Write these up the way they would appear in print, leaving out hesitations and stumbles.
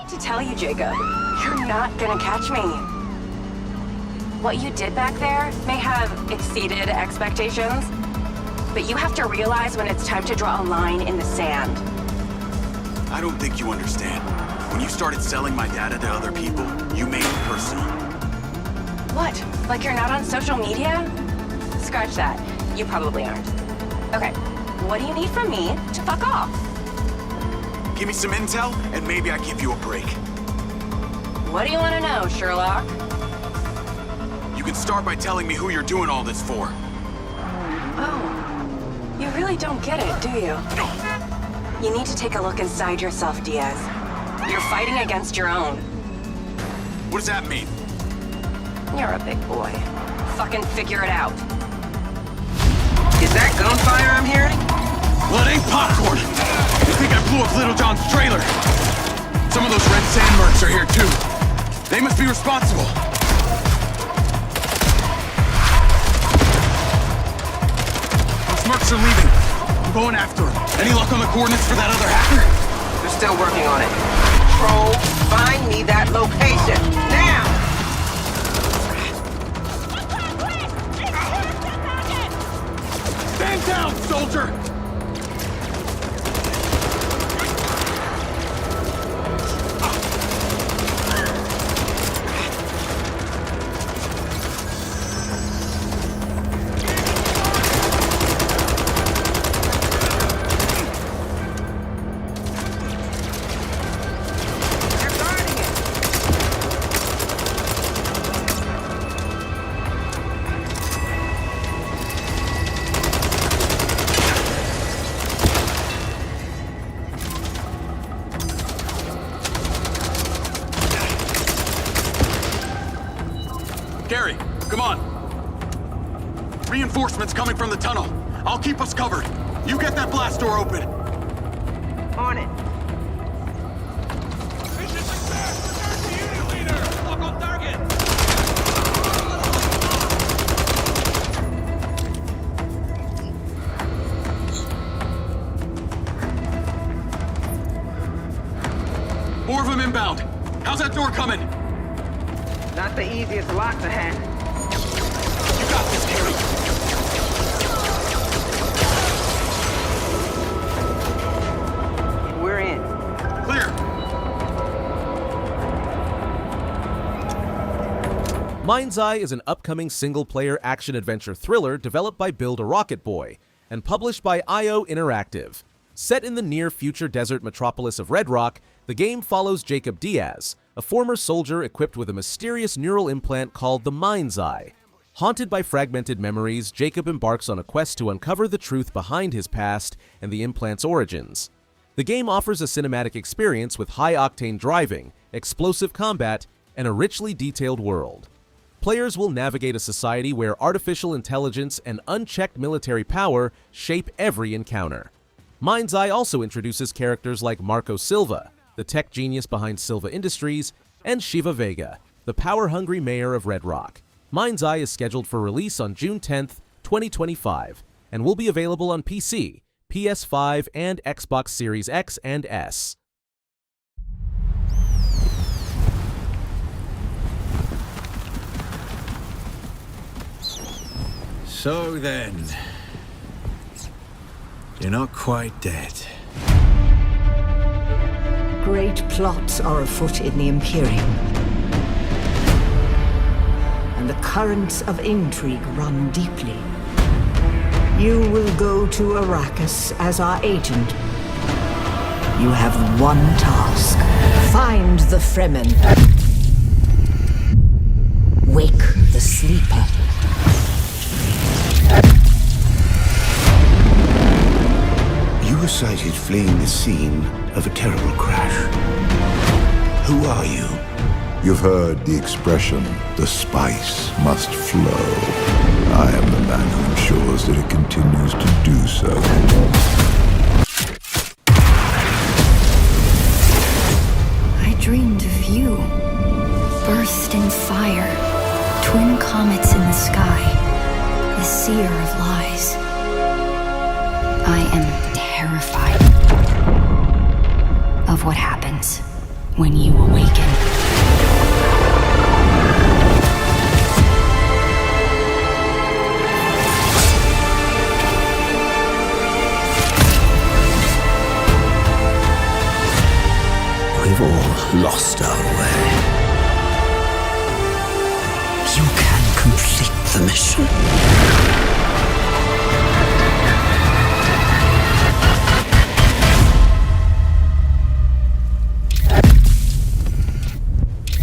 to tell you, Jacob. You're not gonna catch me. What you did back there may have exceeded expectations, but you have to realize when it's time to draw a line in the sand. I don't think you understand. When you started selling my data to other people, you made it personal. What? Like you're not on social media? Scratch that. You probably aren't. Okay, what do you need from me to fuck off? Give me some intel, and maybe I give you a break. What do you want to know, Sherlock? You can start by telling me who you're doing all this for. Oh, you really don't get it, do you? You need to take a look inside yourself, Diaz. You're fighting against your own. What does that mean? You're a big boy. Fucking figure it out. Is that gunfire I'm hearing? Well, it ain't popcorn. You think I blew up Little John's trailer? Some of those red sand mercs are here, too. They must be responsible. Those mercs are leaving. I'm going after them. Any luck on the coordinates for that other hacker? They're still working on it. Troll, find me that location, now! Stand down, soldier! Gary, come on. Reinforcements coming from the tunnel. I'll keep us covered. You get that blast door open. On it. Mission success! Return to unit leader! Lock on target! More of them inbound. How's that door coming? Not the easiest lock to hack. You got this, Gary. We're in. Clear. MindsEye is an upcoming single-player action-adventure thriller developed by Build a Rocket Boy and published by IO Interactive. Set in the near-future desert metropolis of Red Rock, the game follows Jacob Diaz, a former soldier equipped with a mysterious neural implant called the MindsEye. Haunted by fragmented memories, Jacob embarks on a quest to uncover the truth behind his past and the implant's origins. The game offers a cinematic experience with high-octane driving, explosive combat, and a richly detailed world. Players will navigate a society where artificial intelligence and unchecked military power shape every encounter. MindsEye also introduces characters like Marco Silva, the tech genius behind Silva Industries, and Shiva Vega, the power-hungry mayor of Red Rock. MindsEye is scheduled for release on June 10th, 2025, and will be available on PC, PS5, and Xbox Series X and S. So then, you're not quite dead. Great plots are afoot in the Imperium, and the currents of intrigue run deeply. You will go to Arrakis as our agent. You have one task. Find the Fremen. Wake the sleeper. You were sighted fleeing the scene of a terrible crash. Who are you? You've heard the expression, the spice must flow. I am the man who ensures that it continues to do so. I dreamed of you. Burst in fire. Twin comets in the sky. The seer of lies. I am terrified of what happens when you We've all lost our way. You can complete the mission.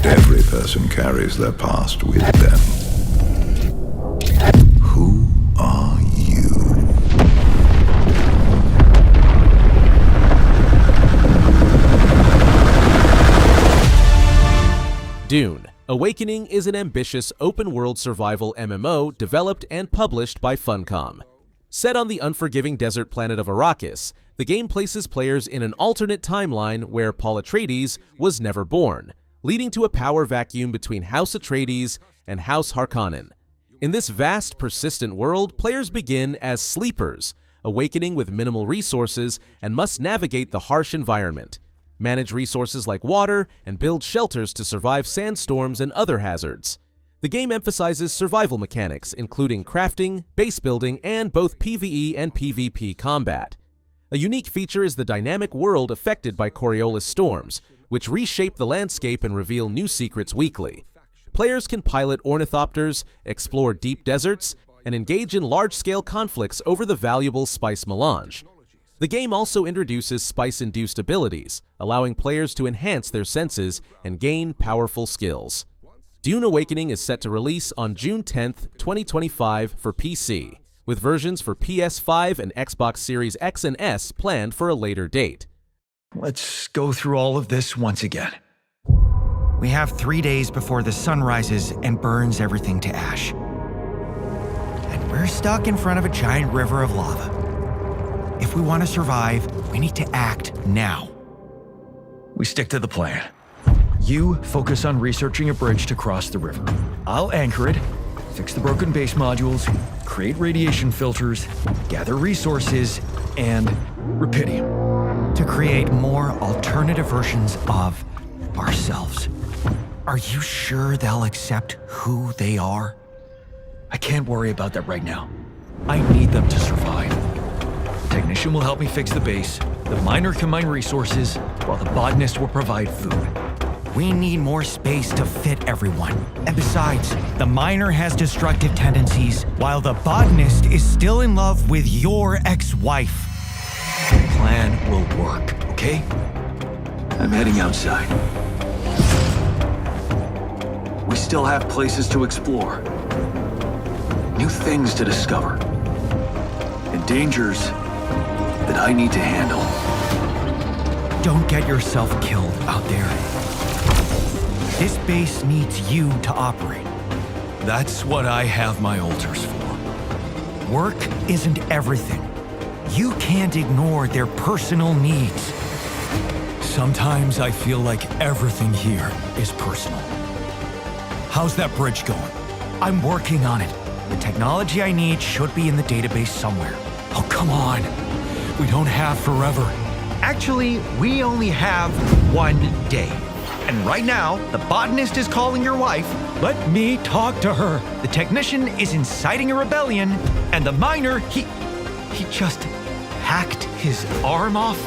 Every person carries their past with them. Who are you? Dune Awakening is an ambitious open-world survival MMO developed and published by Funcom. Set on the unforgiving desert planet of Arrakis, the game places players in an alternate timeline where Paul Atreides was never born, leading to a power vacuum between House Atreides and House Harkonnen. In this vast, persistent world, players begin as sleepers, awakening with minimal resources and must navigate the harsh environment, manage resources like water, and build shelters to survive sandstorms and other hazards. The game emphasizes survival mechanics, including crafting, base building, and both PvE and PvP combat. A unique feature is the dynamic world affected by Coriolis storms, which reshape the landscape and reveal new secrets weekly. Players can pilot ornithopters, explore deep deserts, and engage in large-scale conflicts over the valuable spice melange. The game also introduces spice-induced abilities, allowing players to enhance their senses and gain powerful skills. Dune Awakening is set to release on June 10th, 2025 for PC, with versions for PS5 and Xbox Series X and S planned for a later date. Let's go through all of this once again. We have 3 days before the sun rises and burns everything to ash. And we're stuck in front of a giant river of lava. If we want to survive, we need to act now. We stick to the plan. You focus on researching a bridge to cross the river. I'll anchor it, fix the broken base modules, create radiation filters, gather resources, and rubidium to create more alternative versions of ourselves. Are you sure they'll accept who they are? I can't worry about that right now. I need them to survive. The technician will help me fix the base, the miner can mine resources, while the botanist will provide food. We need more space to fit everyone. And besides, the miner has destructive tendencies, while the botanist is still in love with your ex-wife. The plan will work, okay? I'm heading outside. We still have places to explore, new things to discover, and dangers that I need to handle. Don't get yourself killed out there. This base needs you to operate. That's what I have my altars for. Work isn't everything. You can't ignore their personal needs. Sometimes I feel like everything here is personal. How's that bridge going? I'm working on it. The technology I need should be in the database somewhere. Oh, come on. We don't have forever. Actually, we only have 1 day. And right now, the botanist is calling your wife. Let me talk to her. The technician is inciting a rebellion, and the miner, he just hacked his arm off.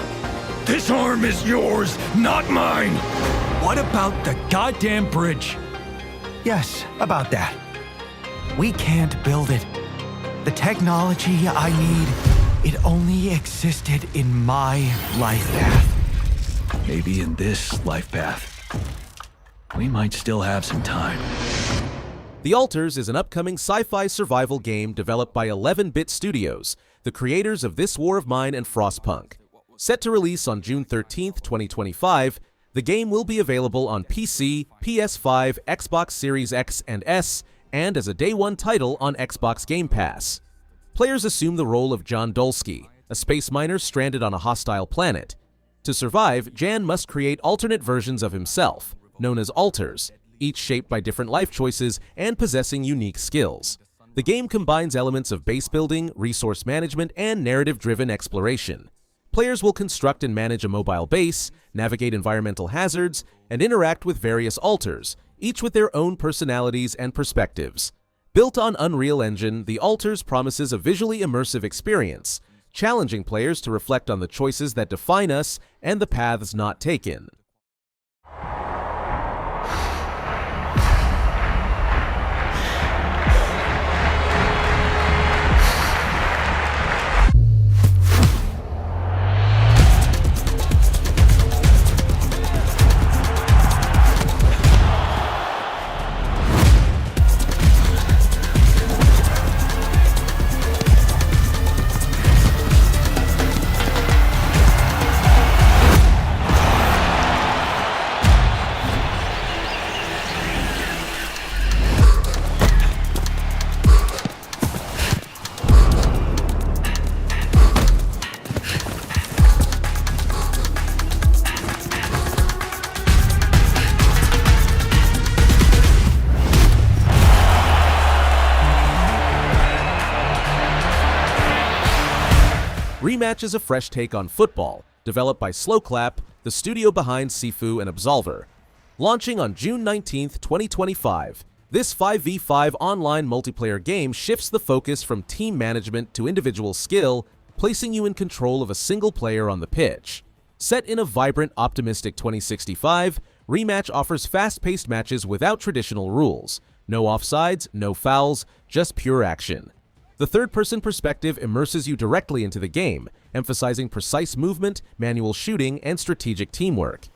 This arm is yours, not mine. What about the goddamn bridge? Yes, about that. We can't build it. The technology I need, it only existed in my life path. Maybe in this life path, we might still have some time. The Altars is an upcoming sci-fi survival game developed by 11-Bit Studios, the creators of This War of Mine and Frostpunk. Set to release on June 13th, 2025, the game will be available on PC, PS5, Xbox Series X and S, and as a Day 1 title on Xbox Game Pass. Players assume the role of John Dolsky, a space miner stranded on a hostile planet. To survive, Jan must create alternate versions of himself, known as alters, each shaped by different life choices and possessing unique skills. The game combines elements of base building, resource management, and narrative-driven exploration. Players will construct and manage a mobile base, navigate environmental hazards, and interact with various alters, each with their own personalities and perspectives. Built on Unreal Engine, the Altars promises a visually immersive experience, challenging players to reflect on the choices that define us and the paths not taken. Rematch is a fresh take on football, developed by Slowclap, the studio behind Sifu and Absolver. Launching on June 19, 2025, this 5v5 online multiplayer game shifts the focus from team management to individual skill, placing you in control of a single player on the pitch. Set in a vibrant, optimistic 2065, Rematch offers fast-paced matches without traditional rules. No offsides, no fouls, just pure action. The third-person perspective immerses you directly into the game, emphasizing precise movement, manual shooting, and strategic teamwork.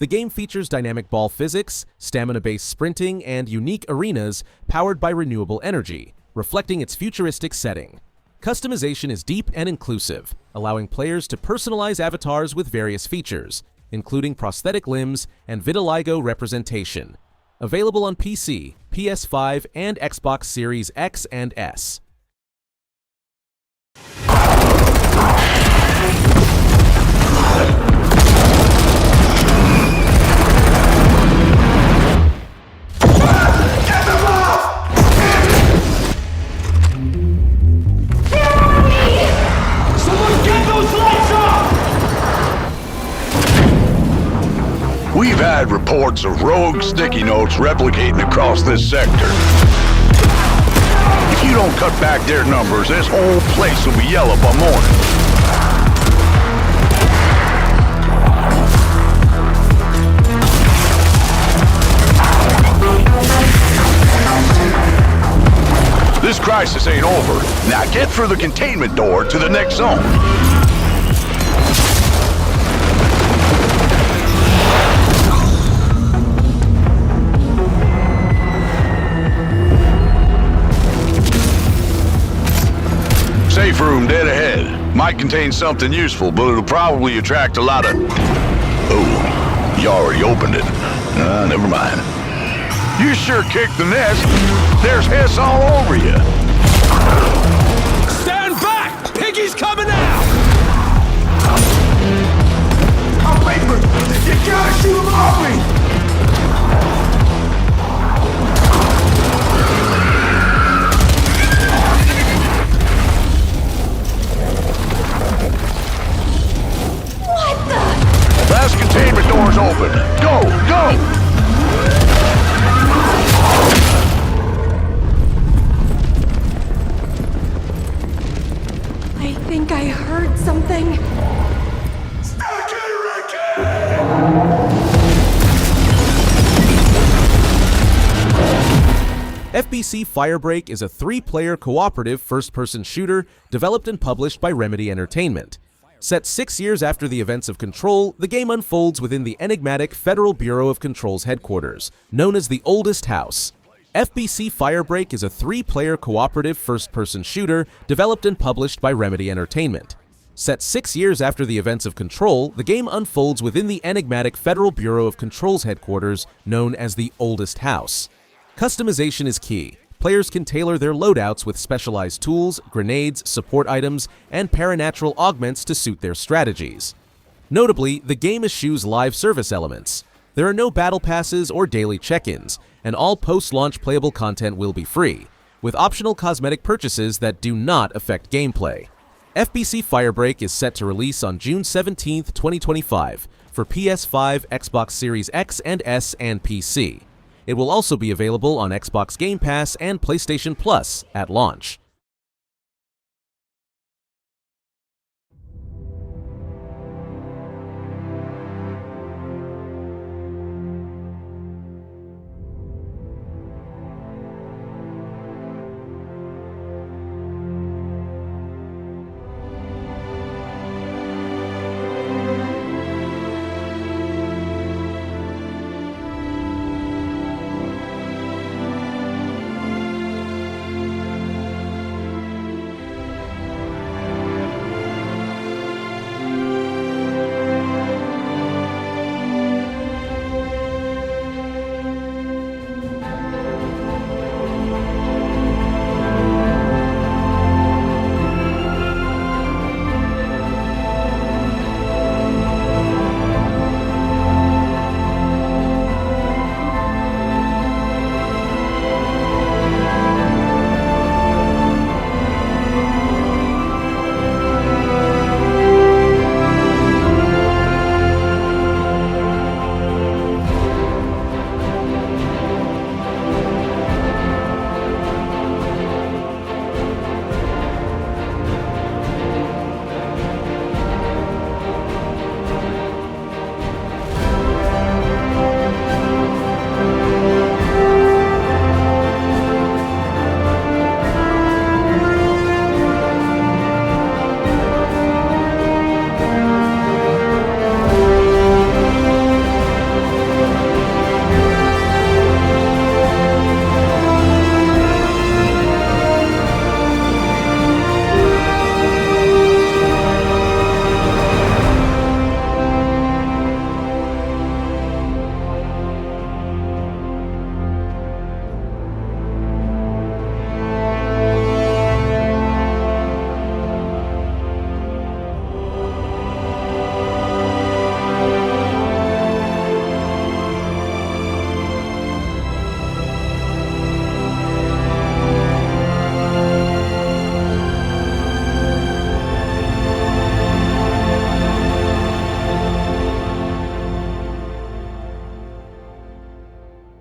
The game features dynamic ball physics, stamina-based sprinting, and unique arenas powered by renewable energy, reflecting its futuristic setting. Customization is deep and inclusive, allowing players to personalize avatars with various features, including prosthetic limbs and vitiligo representation. Available on PC, PS5, and Xbox Series X and S. We've had reports of rogue sticky notes replicating across this sector. If you don't cut back their numbers, this whole place will be yellow by morning. This crisis ain't over. Now get through the containment door to the next zone. Safe room dead ahead. Might contain something useful, but it'll probably attract a lot of... Oh, you already opened it. Never mind. You sure kicked the nest. There's hiss all over you. Stand back! Piggy's coming out! Oh, Paper! You gotta shoot him off me! Last containment door's open. Go, go! I think I heard something. FBC Firebreak is a 3-player cooperative first-person shooter developed and published by Remedy Entertainment. Set 6 years after the events of Control, the game unfolds within the enigmatic Federal Bureau of Control's headquarters, known as the Oldest House. FBC Firebreak is a 3-player cooperative first-person shooter developed and published by Remedy Entertainment. Set 6 years after the events of Control, the game unfolds within the enigmatic Federal Bureau of Control's headquarters, known as the Oldest House. Customization is key. Players can tailor their loadouts with specialized tools, grenades, support items, and paranatural augments to suit their strategies. Notably, the game eschews live service elements. There are no battle passes or daily check-ins, and all post-launch playable content will be free, with optional cosmetic purchases that do not affect gameplay. FBC Firebreak is set to release on June 17, 2025, for PS5, Xbox Series X and S, and PC. It will also be available on Xbox Game Pass and PlayStation Plus at launch.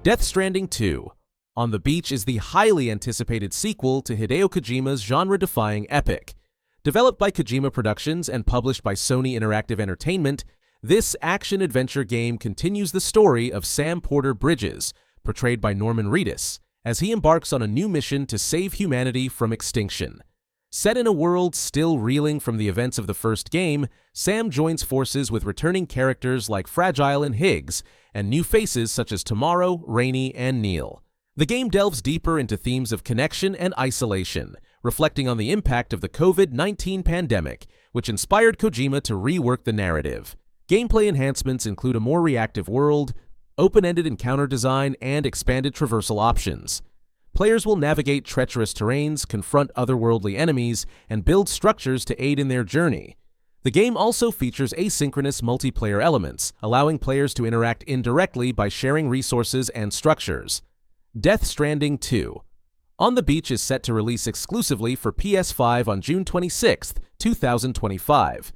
Death Stranding 2. On the Beach is the highly anticipated sequel to Hideo Kojima's genre-defying epic. Developed by Kojima Productions and published by Sony Interactive Entertainment, this action-adventure game continues the story of Sam Porter Bridges, portrayed by Norman Reedus, as he embarks on a new mission to save humanity from extinction. Set in a world still reeling from the events of the first game, Sam joins forces with returning characters like Fragile and Higgs, and new faces such as Tomorrow, Rainey, and Neil. The game delves deeper into themes of connection and isolation, reflecting on the impact of the COVID-19 pandemic, which inspired Kojima to rework the narrative. Gameplay enhancements include a more reactive world, open-ended encounter design, and expanded traversal options. Players will navigate treacherous terrains, confront otherworldly enemies, and build structures to aid in their journey. The game also features asynchronous multiplayer elements, allowing players to interact indirectly by sharing resources and structures. Death Stranding 2. On the Beach is set to release exclusively for PS5 on June 26, 2025.